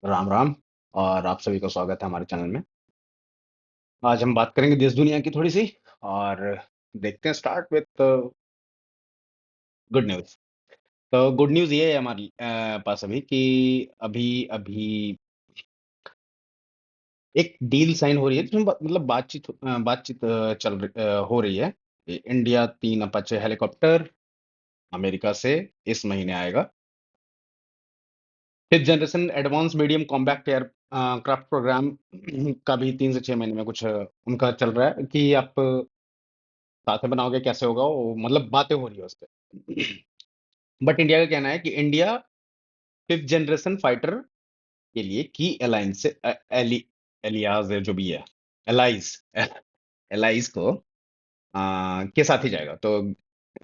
राम राम। और आप सभी का स्वागत है हमारे चैनल में। आज हम बात करेंगे देश दुनिया की थोड़ी सी। और देखते हैं, स्टार्ट विथ गुड न्यूज़। तो गुड न्यूज़ ये है हमारी पास अभी कि अभी अभी एक डील साइन हो रही है, जिसमें मतलब बातचीत हो रही है। इंडिया 3 अपाचे हेलीकॉप्टर अमेरिका से इस महीने आएगा। 5th generation advance medium combat aircraft programme का भी 3 से 6 महीने में कुछ उनका चल रहा है कि आप साथ में बनाओगे, कैसे होगा वो, मतलब बातें हो रही है उस पे। बट इंडिया का कहना है कि इंडिया 5th जनरेशन फाइटर के लिए की अलायंस से एलियाज जो भी है, एलाइज एलाइज को के साथ ही जाएगा। तो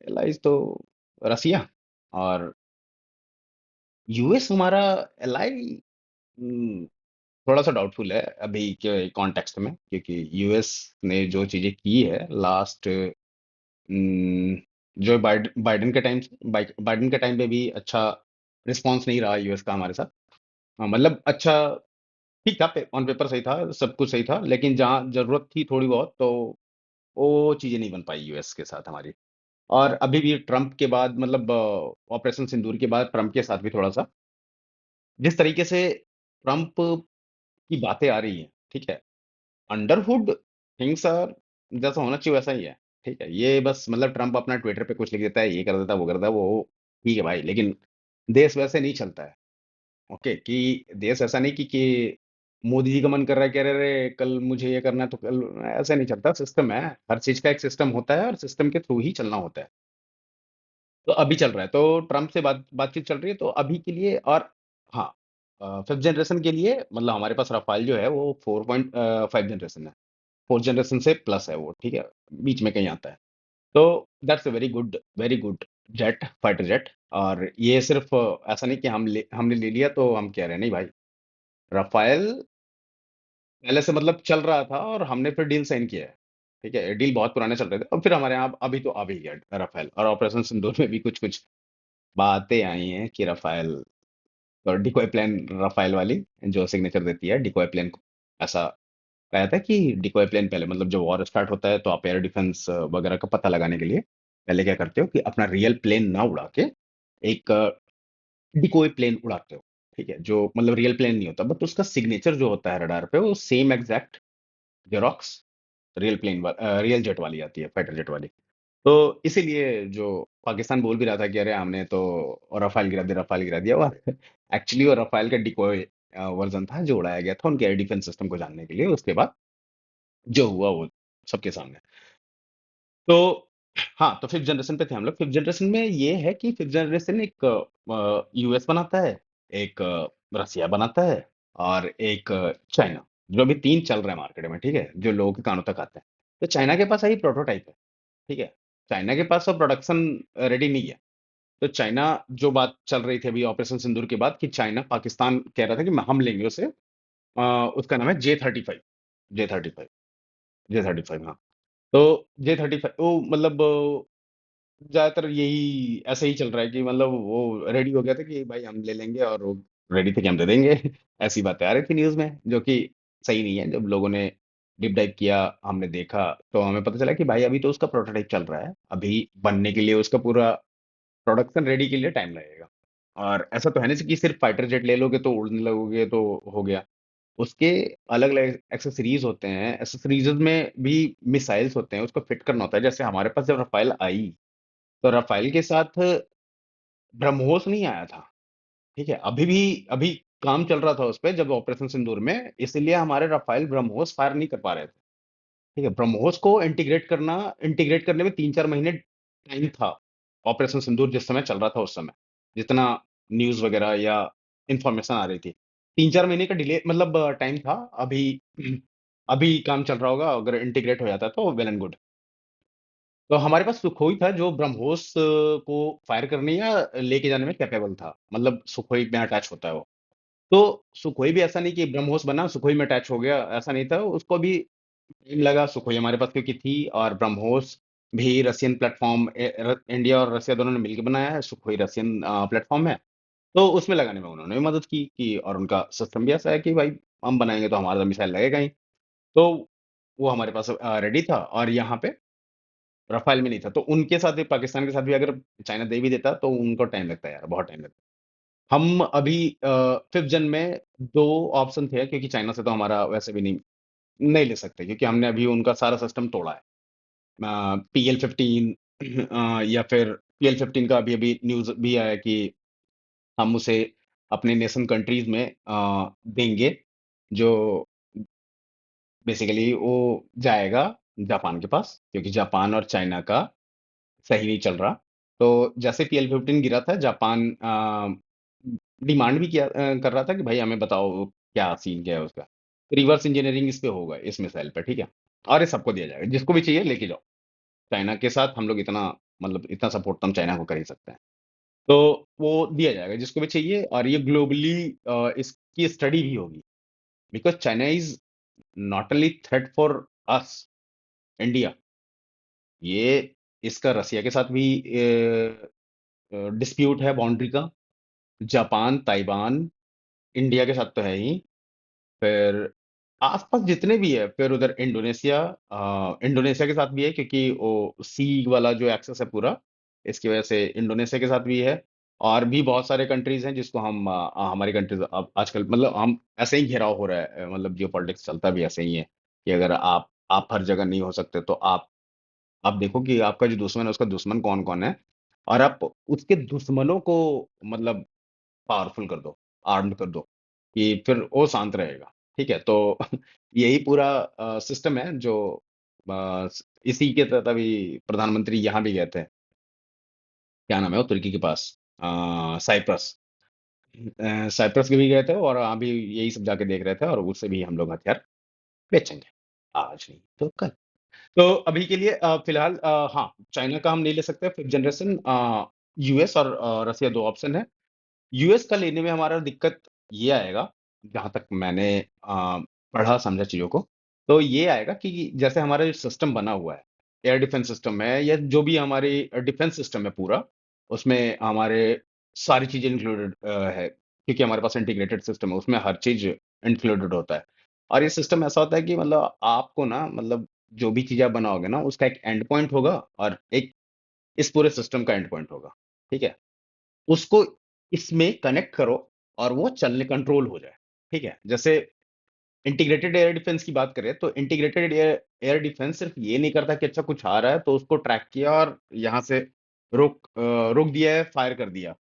एलाइज तो रसिया और यूएस हमारा एलाई थोड़ा सा डाउटफुल है अभी के कॉन्टेक्स्ट में, क्योंकि यूएस ने जो चीजें की है लास्ट जो बाइडन के टाइम बाइडन के टाइम पे भी अच्छा रिस्पांस नहीं रहा यूएस का हमारे साथ। मतलब अच्छा, ठीक था, ऑन पेपर सही था, सब कुछ सही था, लेकिन जहाँ जरूरत थी थोड़ी बहुत, तो वो चीजें नहीं बन पाई यूएस के साथ हमारी। और अभी भी ट्रम्प के बाद, मतलब ऑपरेशन सिंदूर के बाद ट्रम्प के साथ भी थोड़ा सा, जिस तरीके से ट्रम्प की बातें आ रही हैं, ठीक है, अंडरहुड थिंग्स आर जैसा होना चाहिए वैसा ही है। ठीक है, ये बस मतलब ट्रम्प अपना ट्विटर पे कुछ लिख देता है, ये कर देता है, वो कर देता है, वो ठीक है भाई, लेकिन देश वैसे नहीं चलता है। ओके, कि देश ऐसा नहीं कि मोदी जी का मन कर रहा है कि अरे अरे कल मुझे ये करना है तो कल, ऐसा नहीं चलता। सिस्टम है, हर चीज का एक सिस्टम होता है और सिस्टम के थ्रू ही चलना होता है। तो अभी चल रहा है, तो ट्रम्प से बातचीत चल रही है, तो अभी के लिए। और हाँ, 5th जनरेशन के लिए मतलब हमारे पास रफाल जो है वो 4.5 जनरेशन है। 4th जनरेशन से प्लस है वो, ठीक है, बीच में कहीं आता है। तो that's a very good jet, fighter jet. और ये सिर्फ ऐसा नहीं कि हमने ले लिया तो हम कह रहे हैं, नहीं भाई। राफेल पहले से मतलब चल रहा था और हमने फिर डील साइन किया है। ठीक है, डील बहुत पुराने चल रहे थे और फिर हमारे यहाँ अभी तो आ भी गया राफेल। और ऑपरेशन सिंदूर में भी कुछ कुछ बातें आई हैं कि राफेल और डिकॉय प्लान, राफेल वाली जो सिग्नेचर देती है डिकॉय प्लान को, ऐसा कहा था कि डिकॉय प्लेन पहले, मतलब जब वॉर स्टार्ट होता है तो आप एयर डिफेंस वगैरह का पता लगाने के लिए पहले क्या करते हो कि अपना रियल प्लेन ना उड़ा के एक डिकॉय प्लेन उड़ाते हो। ठीक है, जो मतलब रियल प्लेन नहीं होता, बट उसका सिग्नेचर जो होता है रडार पे वो same exact xerox real jet वाली आती है, फाइटर जेट वाली। तो इसीलिए जो पाकिस्तान बोल भी रहा था कि अरे हमने तो रफाल गिरा दिया, वो एक्चुअली वो रफाल का डिकॉय वर्जन था जो उड़ाया गया था उनके एयर डिफेंस सिस्टम को जानने के लिए। उसके बाद जो हुआ वो सबके सामने। तो हाँ, तो 5th जनरेशन पे थे हम लोग। 5th जनरेशन में ये है कि 5th जनरेशन एक यूएस बनाता है, एक रसिया बनाता है, और एक चाइना, जो अभी तीन चल रहे हैं मार्केट में, ठीक है, जो लोगों के कानों तक आते हैं। तो चाइना के पास अभी प्रोटोटाइप है, ठीक है, चाइना के पास अब प्रोडक्शन रेडी नहीं है। तो चाइना, जो बात चल रही थी अभी ऑपरेशन सिंदूर के बाद, कि चाइना पाकिस्तान कह रहा था कि हम लेंगे उसे, उसका नाम है J-35। J-35, J-35, हाँ। तो J-35 वो मतलब ज्यादातर यही ऐसे ही चल रहा है कि मतलब वो रेडी हो गया था कि भाई हम ले लेंगे, और वो रेडी थे कि हम दे देंगे। ऐसी बातें आ रही थी न्यूज में, जो कि सही नहीं है। जब लोगों ने डीप डाइव किया, हमने देखा, तो हमें पता चला कि भाई अभी तो उसका प्रोटोटाइप चल रहा है, अभी बनने के लिए उसका पूरा प्रोडक्शन रेडी के लिए टाइम लगेगा। और ऐसा तो है नहीं कि सिर्फ फाइटर जेट ले लोगे तो उड़ने लगोगे तो हो गया। उसके अलग अलग एक्सेसरीज होते हैं, एक्सेसरीज में भी मिसाइल्स होते हैं, उसको फिट करना होता है। जैसे हमारे पास जब राफेल आई, तो राफेल के साथ ब्रह्मोस नहीं आया था। ठीक है, अभी काम चल रहा था उस पे जब ऑपरेशन सिंदूर में, इसलिए हमारे राफेल ब्रह्मोस फायर नहीं कर पा रहे थे। ठीक है, ब्रह्मोस को इंटीग्रेट करने में 3-4 महीने टाइम था। ऑपरेशन सिंदूर जिस समय चल रहा था, उस समय जितना न्यूज वगैरह या इंफॉर्मेशन आ रही थी, 3-4 महीने का डिले, मतलब टाइम था। अभी अभी काम चल रहा होगा, अगर इंटीग्रेट हो जाता तो वेल एंड गुड। तो हमारे पास सुखोई था जो ब्रह्मोस को फायर करने या लेके जाने में कैपेबल था, मतलब सुखोई में अटैच होता है वो। तो सुखोई भी ऐसा नहीं कि ब्रह्मोस बना सुखोई में अटैच हो गया, ऐसा नहीं था, उसको भी टाइम लगा। सुखोई हमारे पास क्योंकि थी, और ब्रह्मोस भी रशियन प्लेटफॉर्म, इंडिया और रशिया दोनों ने मिलकर बनाया है, सुखोई रशियन प्लेटफॉर्म है। तो उसमें लगाने में उन्होंने भी मदद की कि और उनका सिस्टम भी ऐसा है कि भाई हम बनाएँगे तो हमारा तो मिसाइल लगेगा ही। तो वो हमारे पास रेडी था और यहाँ पे राफ़ेल में नहीं था। तो उनके साथ भी पाकिस्तान के साथ भी अगर चाइना दे भी देता तो उनको टाइम लगता है यार, बहुत टाइम लगता है। हम अभी 5th जन में 2 ऑप्शन थे क्योंकि चाइना से तो हमारा वैसे भी नहीं ले सकते क्योंकि हमने अभी उनका सारा सिस्टम तोड़ा है। पीएल-15 या फिर पीएल-15 का अभी-अभी न्यूज़ भी आया कि हम उसे अपने नेशन कंट्रीज़ में देंगे, जो बेसिकली वो जाएगा जापान के पास क्योंकि जापान और चाइना का सही नहीं चल रहा। तो जैसे पीएल-15 गिरा था जापान डिमांड भी कर रहा था कि भाई हमें बताओ क्या सीन क्या है उसका। रिवर्स इंजीनियरिंग इस पे होगा इस मिसाइल पे, ठीक है? और ये सबको दिया जाएगा, जिसको भी चाहिए लेके जाओ। चाइना के साथ हम लोग इतना मतलब इतना सपोर्ट तो हम चाइना को कर ही सकते हैं। तो वो दिया जाएगा जिसको भी चाहिए और ये ग्लोबली इसकी स्टडी भी होगी because China is not only threat for us India, ये इसका रसिया के साथ भी डिस्प्यूट है बाउंड्री का, जापान, ताइवान, इंडिया के साथ तो है ही, फिर आस-पास जितने भी है, फिर उधर इंडोनेशिया के साथ भी है क्योंकि वो सी वाला जो एक्सेस है पूरा, इसकी वजह से इंडोनेशिया के साथ भी है और भी बहुत सारे कंट्रीज़ हैं जिसको हम हमारी कंट्रीज़ अब आजकल मतलब हम ऐसे ही घेराव हो रहा है मतलब जियोपॉलिटिक्स चलता भी ऐसे ही है कि अगर आप हर जगह नहीं हो सकते तो आप देखो कि आपका जो दुश्मन है उसका दुश्मन कौन-कौन है और आप उसके दुश्मनों को मतलब पावरफुल कर दो, आर्म्ड कर दो, कि फिर वो शांत रहेगा, ठीक है? तो यही पूरा सिस्टम है जो इसी के तहत अभी प्रधानमंत्री यहाँ भी गए थे, क्या नाम है वो तुर्की के पास साइप्रस। साइप्रस के भी गए थे और अभी यही सब जाके देख रहे थे और उससे भी हम लोग हथियार बेचेंगे, आज नहीं तो कल। तो अभी के लिए फिलहाल हाँ, चाइना का हम नहीं ले सकते, फिफ्थ जनरेशन यूएस और रसिया 2 ऑप्शन है। यूएस का लेने में हमारा दिक्कत ये आएगा, जहाँ तक मैंने पढ़ा समझा चीज़ों को, तो ये आएगा कि जैसे हमारा जो सिस्टम बना हुआ है, एयर डिफेंस सिस्टम है या जो भी हमारी डिफेंस सिस्टम है पूरा, उसमें हमारे सारी चीज़ें इंक्लूडेड है, क्योंकि हमारे पास इंटीग्रेटेड सिस्टम है, उसमें हर चीज़ इंक्लूडेड होता है। और ये सिस्टम ऐसा होता है कि मतलब आपको ना मतलब जो भी चीज़ आप बनाओगे ना, उसका एक एंड पॉइंट होगा और एक इस पूरे सिस्टम का एंड पॉइंट होगा, ठीक है? उसको इसमें कनेक्ट करो और वो चलने कंट्रोल हो जाए, ठीक है? जैसे इंटीग्रेटेड एयर डिफेंस की बात करें तो इंटीग्रेटेड एयर एयर डिफेंस सिर्फ ये नहीं करता कि अच्छा कुछ आ रहा है तो उसको ट्रैक किया और यहाँ से रोक दिया है, फायर कर दिया।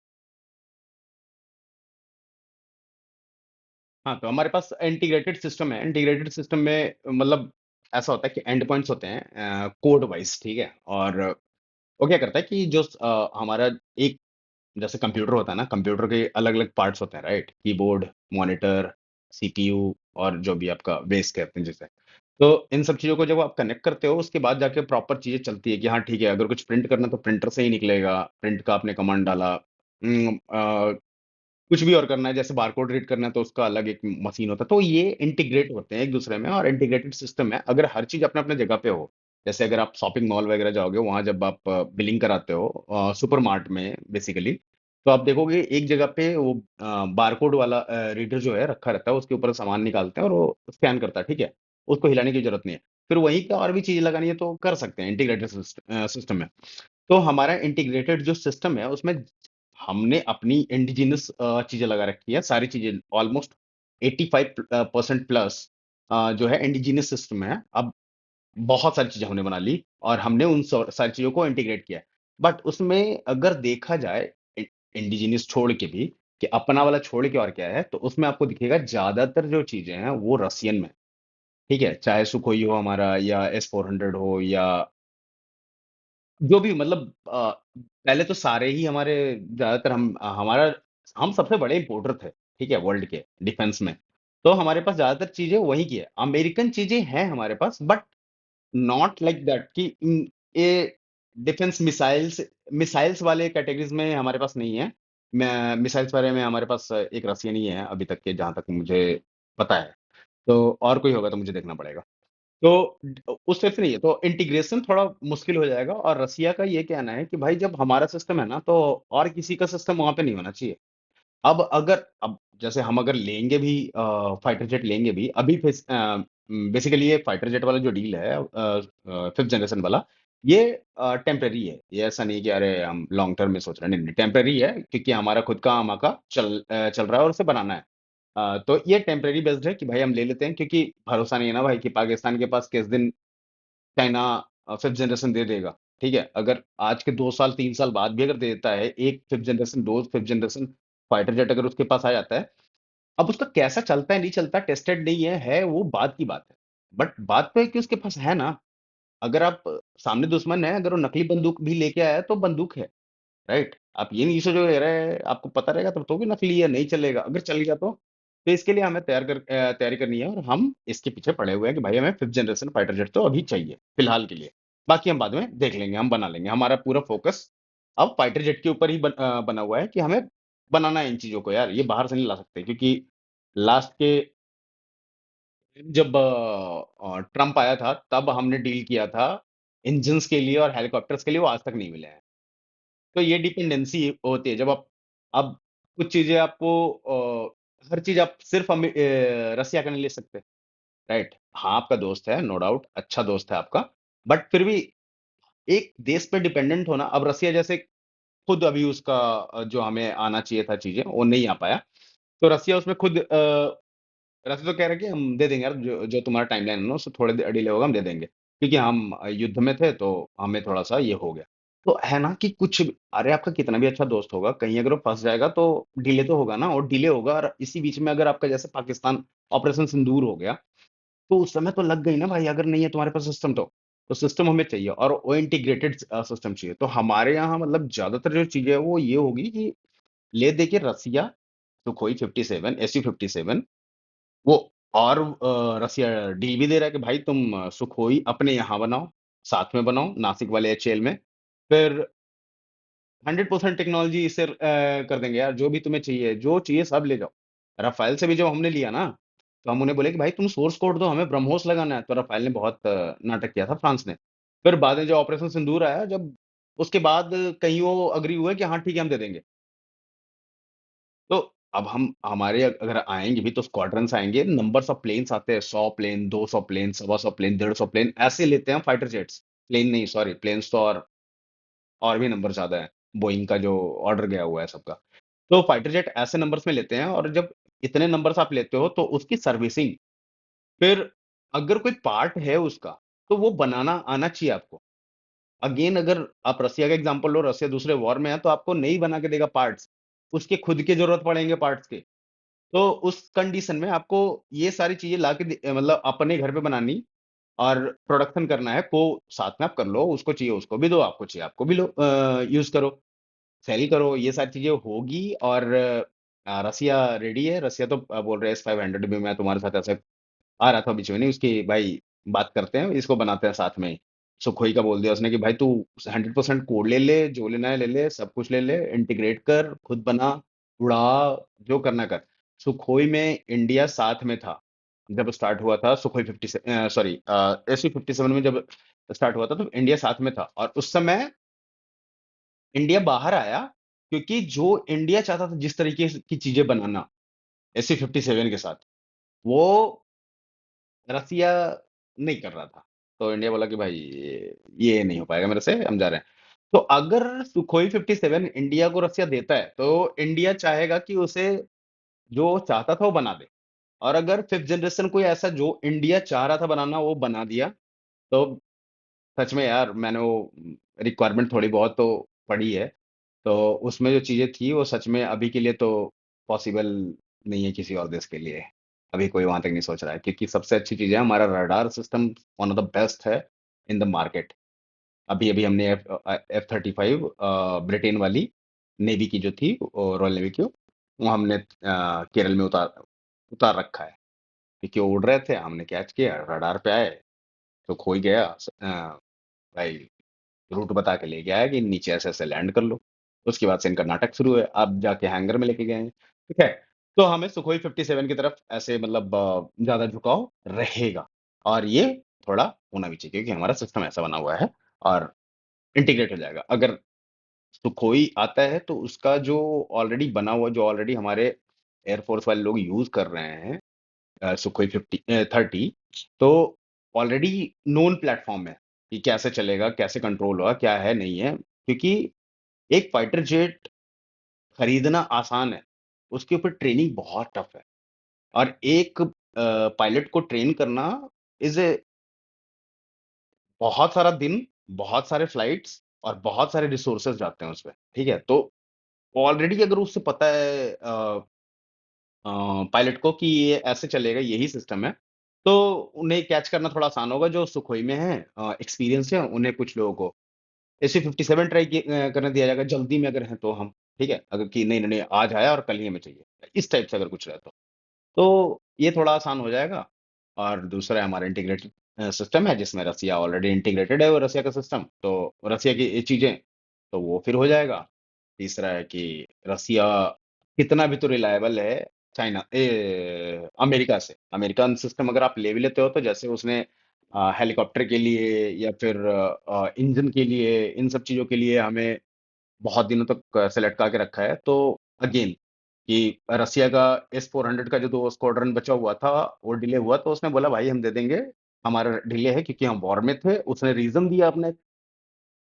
हाँ, तो हमारे पास इंटीग्रेटेड सिस्टम है, इंटीग्रेटेड सिस्टम में मतलब ऐसा होता है कि एंड पॉइंट्स होते हैं कोड वाइज़, ठीक है? और वो क्या करता है कि जो हमारा एक जैसे कंप्यूटर होता है ना, कंप्यूटर के अलग-अलग पार्ट्स होते हैं, राइट? कीबोर्ड, मॉनिटर, सीपीयू और जो भी आपका बेस कहते हैं जिसे। तो इन सब चीज़ों को जब आप कनेक्ट करते हो, उसके बाद जाके प्रॉपर चीज़ें चलती है कि हाँ, ठीक है, अगर कुछ प्रिंट करना है तो प्रिंटर से ही निकलेगा, प्रिंट का आपने कमांड डाला। कुछ भी और करना है, जैसे बारकोड रीड करना है तो उसका अलग एक मशीन होता है। तो ये इंटीग्रेट होते हैं एक-दूसरे में और इंटीग्रेटेड सिस्टम है। अगर हर चीज़ अपने-अपने जगह पे हो, जैसे अगर आप शॉपिंग मॉल वगैरह जाओगे, वहाँ जब आप बिलिंग कराते हो सुपरमार्ट में बेसिकली, तो आप देखोगे एक जगह पे वो बारकोड वाला रीडर जो है रखा रहता है, उसके ऊपर सामान निकालते हैं और वो स्कैन करता है, ठीक है? उसको हिलाने की ज़रूरत नहीं है। फिर वहीं पे और भी चीज़ें लगानी है तो कर सकते हैं इंटीग्रेटेड सिस्टम में। तो हमारा इंटीग्रेटेड जो सिस्टम है उसमें हमने अपनी इंडिजिनस चीज़ें लगा रखी है, सारी चीज़ें ऑलमोस्ट 85 परसेंट प्लस जो है इंडिजिनस सिस्टम है। अब बहुत सारी चीज़ें हमने बना ली और हमने उन सारी चीज़ों को इंटीग्रेट किया है। बट उसमें अगर देखा जाए इंडिजिनस छोड़ के भी कि अपना वाला छोड़ के और क्या है, तो उसमें आपको दिखेगा ज़्यादातर जो चीज़ें हैं वो रसियन में, ठीक है? चाहे सुखोई हो हमारा या एस-400 हो या जो भी मतलब पहले तो सारे ही हमारे ज़्यादातर हम सबसे बड़े इम्पोर्टर थे, ठीक है? वर्ल्ड के डिफेंस में। तो हमारे पास ज़्यादातर चीज़ें वहीं की है। अमेरिकन चीज़ें हैं हमारे पास बट नॉट लाइक दैट कि ये डिफेंस मिसाइल्स वाले कैटेगरीज़ में हमारे पास नहीं है। मैं मिसाइल्स बारे में हमारे पास एक रसियन ही है अभी तक के जहाँ तक मुझे पता है। तो और कोई होगा तो मुझे देखना पड़ेगा। तो उस टाइप से नहीं है, तो इंटीग्रेशन थोड़ा मुश्किल हो जाएगा और रसिया का ये कहना है कि भाई जब हमारा सिस्टम है ना, तो और किसी का सिस्टम वहाँ पे नहीं होना चाहिए। अब जैसे हम अगर लेंगे भी फाइटर जेट लेंगे भी अभी बेसिकली ये फाइटर जेट वाला जो डील है फिफ्थ जनरेशन वाला ये टेम्परेरी है। ये ऐसा नहीं कि अरे हम लॉन्ग टर्म में सोच रहे हैं, नहीं नहीं, टेम्परेरी है क्योंकि हमारा खुद का आमाका चल रहा है और उसे बनाना है। तो ये टेम्परेरी बेस्ड है कि भाई हम ले लेते हैं, क्योंकि भरोसा नहीं है ना भाई कि पाकिस्तान के पास किस दिन चाइना फिफ्थ जनरेशन दे देगा। ठीक है, अगर आज के 2 साल 3 साल बाद भी अगर दे देता है एक फिफ्थ जनरेशन, दो फिफ्थ जनरेशन फाइटर जेट अगर उसके पास आ जाता है, अब उसका कैसा चलता है नहीं चलता टेस्टेड नहीं है वो बात की बात है। बट बात तो है कि उसके पास है ना। अगर आप सामने दुश्मन है, अगर वो नकली बंदूक भी लेके आया है तो बंदूक है, राइट? आप ये नहीं सोचो अरे आपको पता रहेगा तब तो भी नकली है, नहीं चलेगा। अगर चल गया तो इसके लिए हमें तैयारी करनी है, और हम इसके पीछे पड़े हुए हैं कि भाई हमें फिफ्थ जनरेशन फाइटर जेट तो अभी चाहिए फिलहाल के लिए। बाकी हम बाद में देख लेंगे, हम बना लेंगे। हमारा पूरा फोकस अब फाइटर जेट के ऊपर ही बना हुआ है कि हमें बनाना है इन चीजों को यार, ये बाहर से नहीं ला सकते, क्योंकि लास्ट के जब ट्रम्प आया था तब हमने डील किया था इंजन्स के लिए और हेलीकॉप्टर्स के लिए, वो आज तक नहीं मिले हैं। तो ये डिपेंडेंसी होती है जब आप अब कुछ चीजें आपको हर चीज आप सिर्फ रसिया का नहीं ले सकते, राइट? हाँ, आपका दोस्त है, नो डाउट, अच्छा दोस्त है आपका, बट फिर भी एक देश पे डिपेंडेंट होना। अब रसिया जैसे खुद अभी उसका जो हमें आना चाहिए था चीजें वो नहीं आ पाया, तो रसिया उसमें खुद वैसे तो कह रहे हैं कि हम दे देंगे यार, जो जो तुम्हारा टाइमलाइन है ना उससे थोड़े डिले होगा, हम दे देंगे, क्योंकि हम युद्ध में थे तो हमें थोड़ा सा ये हो गया। तो है ना कि कुछ अरे आपका कितना भी अच्छा दोस्त होगा, कहीं अगर वो फंस जाएगा तो डिले तो होगा ना, और डिले होगा, और इसी बीच में अगर आपका जैसे पाकिस्तान ऑपरेशन सिंदूर हो गया, तो उस समय तो लग गई ना भाई। अगर नहीं है तुम्हारे पास सिस्टम तो सिस्टम हमें चाहिए, और वो इंटीग्रेटेड सिस्टम चाहिए। तो हमारे यहाँ मतलब ज्यादातर जो चीजें है वो ये होगी कि ले दे के रसिया सुखोई 57 SU-57 वो, और रसिया डील भी दे रहा है कि भाई तुम सुखोई अपने यहाँ बनाओ, साथ में बनाओ नासिक वाले एचएएल में, फिर 100% टेक्नोलॉजी इससे कर देंगे यार, जो भी तुम्हें चाहिए, जो चाहिए सब ले जाओ। राफेल से भी जब हमने लिया ना, तो हम उन्हें बोले कि भाई तुम सोर्स कोड दो, हमें ब्रह्मोस लगाना है। तो राफेल ने बहुत नाटक किया था, फ्रांस ने। फिर बाद में जब ऑपरेशन सिंदूर आया, जब उसके बाद कहीं वो अग्री हुए कि हाँ ठीक है हम दे देंगे। तो अब हम हमारे अगर आएँगे भी तो स्क्वाड्रन्स आएँगे, नंबर्स ऑफ प्लेन्स आते हैं, 100 प्लेन, 200 प्लेन, सवा 100 प्लेन, 150 प्लेन, ऐसे लेते हैं फाइटर जेट्स। प्लेन नहीं, सॉरी, प्लेन्स तो और भी नंबर ज़्यादा है, बोइंग का जो ऑर्डर गया हुआ है सबका। तो फाइटर जेट ऐसे नंबर्स में लेते हैं, और जब इतने नंबर्स आप लेते हो तो उसकी सर्विसिंग, फिर अगर कोई पार्ट है उसका, तो वो बनाना आना चाहिए आपको। अगेन अगर आप रसिया का एग्ज़ाम्पल लो, रसिया दूसरे वॉर में है तो आपको नहीं बना के देगा पार्ट्स, उसके खुद की ज़रूरत पड़ेंगे पार्ट्स के। तो उस कंडीशन में आपको ये सारी चीज़ें लाके मतलब अपने घर पे बनानी, और प्रोडक्शन करना है, को साथ में आप कर लो, उसको चाहिए उसको भी दो, आपको चाहिए आपको भी लो, यूज़ करो, सेल करो, ये सारी चीज़ें होगी। और रसिया रेडी है, रसिया तो बोल रहे हैं S-500 भी मैं तुम्हारे साथ ऐसे आ रहा था बीच में, नहीं उसकी भाई बात करते हैं, इसको बनाते हैं साथ में ही। सुखोई का बोल दिया उसने कि भाई तू 100% कोड ले ले, जो लेना है ले ले, सब कुछ ले ले, इंटीग्रेट कर, खुद बना, उड़ा, जो करना कर। सुखोई में इंडिया साथ में था जब स्टार्ट हुआ था। सुखोई 50 सॉरी SU-57 में जब स्टार्ट हुआ था तो इंडिया साथ में था, और उस समय इंडिया बाहर आया क्योंकि जो इंडिया चाहता था जिस तरीके की चीजें बनाना SU-57 के साथ, वो रसिया नहीं कर रहा था। तो इंडिया बोला कि भाई ये नहीं हो पाएगा मेरे से, हम जा रहे हैं। तो अगर सुखोई 57 इंडिया को रसिया देता है, तो इंडिया चाहेगा कि उसे जो चाहता था वो बना दे। और अगर फिफ्थ जनरेशन कोई ऐसा जो इंडिया चाह रहा था बनाना वो बना दिया, तो सच में यार मैंने वो रिक्वायरमेंट थोड़ी बहुत तो पढ़ी है। तो उसमें जो चीज़ें थी वो सच में अभी के लिए तो पॉसिबल नहीं है किसी और देश के लिए। अभी कोई वहाँ तक नहीं सोच रहा है, क्योंकि सबसे अच्छी चीज़ है हमारा radar system, one of the best है इन द मार्केट। अभी-अभी हमने F-35 ब्रिटेन वाली नेवी की जो थी, रॉयल नेवी की, वो हमने केरल में उतार उतार रखा है। क्योंकि वो उड़ रहे थे, हमने कैच किया, रडार पे आए, तो खो ही गया। भाई रूट बता के ले गया है कि नीचे ऐसे-ऐसे लैंड कर लो। उसके बाद से इनका नाटक शुरू है, अब जाके हैंगर में लेके गए हैं, ठीक है? तो हमें सुखोई 57 की तरफ ऐसे मतलब ज़्यादा झुकाव रहेगा, और ये थोड़ा होना भी चाहिए क्योंकि हमारा सिस्टम ऐसा बना हुआ है, और इंटीग्रेट हो जाएगा। अगर सुखोई आता है तो उसका जो ऑलरेडी बना हुआ, जो ऑलरेडी हमारे एयरफोर्स वाले लोग यूज़ कर रहे हैं, सुखोई 30, तो ऑलरेडी नोन प्लेटफ़ॉर्म है कि कैसे चलेगा, कैसे कंट्रोल होगा, क्या है, नहीं है। क्योंकि एक फाइटर जेट खरीदना आसान है, उसके ऊपर ट्रेनिंग बहुत टफ है। और एक पायलट को ट्रेन करना इज़ ए बहुत सारा दिन, बहुत सारे फ्लाइट्स और बहुत सारे रिसोर्सेज़ जाते हैं उसमें, ठीक है? तो ऑलरेडी अगर उसे पता है पायलट को कि ये ऐसे चलेगा, यही सिस्टम है, तो उन्हें कैच करना थोड़ा आसान होगा। जो सुखोई में है एक्सपीरियंस है, उन्हें कुछ लोगों को एसयू-57 ट्राई करने दिया जाएगा, जल्दी में अगर हैं तो हम, ठीक है? अगर कि नहीं, नहीं, नहीं, आज आया और कल ही हमें चाहिए, इस टाइप से अगर कुछ रहे तो। तो ये थोड़ा आसान हो जाएगा। और दूसरा है हमारा इंटीग्रेटेड सिस्टम है, जिसमें रसिया ऑलरेडी इंटीग्रेटेड है, वो रसिया का सिस्टम, तो रसिया की ये चीज़ें, तो वो फिर हो जाएगा। तीसरा है कि रसिया कितना भी तो रिलायबल है चाइना अमेरिका से। अमेरिकन सिस्टम अगर आप ले भी लेते हो, तो जैसे उसने हेलीकॉप्टर के लिए या फिर इंजन के लिए, इन सब चीज़ों के लिए हमें बहुत दिनों तक से लटका के रखा है। तो अगेन कि रसिया का एस-400 का जो 2 स्क्वाड्रन बचा हुआ था, वो डिले हुआ, तो उसने बोला भाई हम दे देंगे, हमारा डिले है क्योंकि हम वॉर में थे। उसने रीज़न दिया अपने,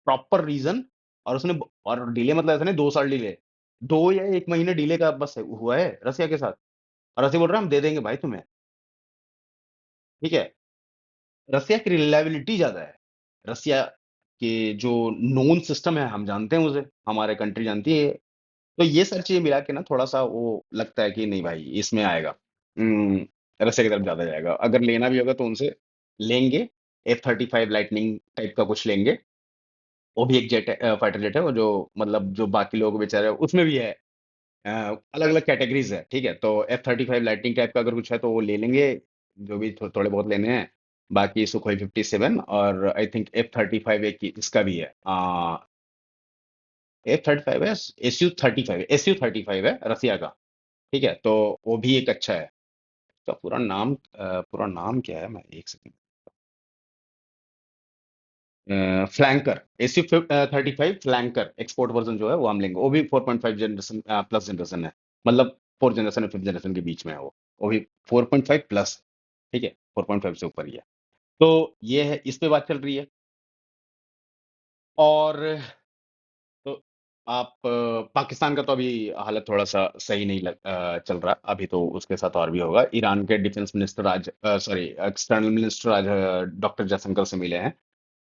प्रॉपर रीज़न। और उसने और डिले मतलब ऐसा नहीं 2 साल डिले, 2 या 1 महीने डिले का बस हुआ है रसिया के साथ। और रसिया बोल रहा है हम दे देंगे भाई तुम्हें, ठीक है? रसिया की रिलायबिलिटी ज़्यादा है। रसिया के जो नोन सिस्टम है, हम जानते हैं उसे, हमारे कंट्री जानती है। तो ये सारी चीज़ें मिला के ना थोड़ा-सा वो लगता है कि नहीं भाई इसमें आएगा। रसिया की तरफ ज़्यादा जाएगा। अगर लेना भी होगा तो उनसे लेंगे, F-35 लाइटनिंग टाइप का कुछ लेंगे। वो भी एक जेट है, फाइटर जेट है, वो जो मतलब जो बाकी लोग बेचारे उसमें भी है। अ, अलग-अलग कैटेगरीज़ है, ठीक है? तो F-35 लाइटनिंग टाइप का अगर कुछ है तो वो ले लेंगे, जो भी थोड़े बहुत लेने हैं। बाकी सुखोई 57 और आई थिंक F-35 एक इसका भी है। F-35 है, एसयू-35 है रसिया का, ठीक है? तो वो भी एक अच्छा है। उसका पूरा नाम क्या है? मैं 1 सेकंड। फ्लैंकर, एसयू-35 फ्लैंकर एक्सपोर्ट वर्ज़न जो है वो हम लेंगे। वो भी 4.5 जनरेशन प्लस जनरेशन है। मतलब 4th जनरेशन और 5th जनरेशन के बीच में है वो। वो भी 4.5 प्लस, ठीक है? 4.5 से ऊपर ही है। तो ये है, इस पे बात चल रही है। और तो आप पाकिस्तान का तो अभी हालत थोड़ा-सा सही नहीं चल रहा। अभी तो उसके साथ और भी होगा। ईरान के डिफेंस मिनिस्टर आज सॉरी एक्सटर्नल मिनिस्टर आज डॉक्टर जयशंकर से मिले हैं।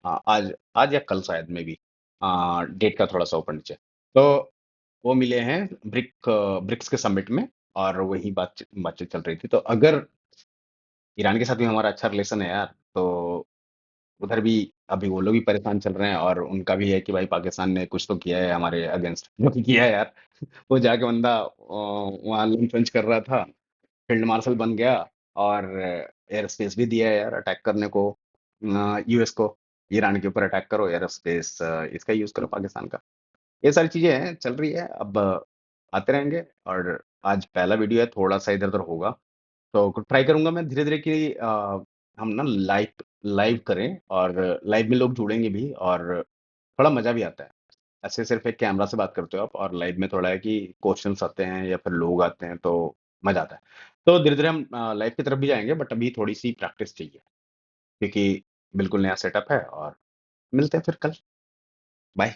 आज आज या कल शायद मे बी, डेट का थोड़ा-सा ऊपर-नीचे। तो वो मिले हैं ब्रिक्स के समिट में, और वही बातचीत चल रही थी। तो अगर ईरान के साथ भी हमारा अच्छा रिलेशन है यार, तो उधर भी अभी वो लोग भी परेशान चल रहे हैं, और उनका भी है कि भाई पाकिस्तान ने कुछ तो किया है हमारे अगेंस्ट, जो कि किया है यार। वो जाके बंदा वहाँ लंच वंच कर रहा था, फील्ड मार्शल बन गया, और एयर स्पेस भी दिया है यार अटैक करने को, यूएस को। ईरान के ऊपर अटैक करो, एयर स्पेस इसका यूज़ करो पाकिस्तान का। ये सारी चीज़ें हैं, चल रही है। अब आते रहेंगे। और आज पहला वीडियो है, थोड़ा-सा इधर-उधर होगा। तो ट्राई करूँगा मैं धीरे-धीरे कि हम ना लाइव लाइव करें, और लाइव में लोग जुड़ेंगे भी, और थोड़ा मज़ा भी आता है। ऐसे सिर्फ़ एक कैमरा से बात करते हो आप, और लाइव में थोड़ा है कि क्वेश्चन्स आते हैं या फिर लोग आते हैं, तो मज़ा आता है। तो धीरे-धीरे हम लाइव की तरफ भी जाएँगे, बट अभी थोड़ी-सी प्रैक्टिस चाहिए, क्योंकि बिल्कुल नया सेटअप है। और मिलते हैं फिर कल। बाय।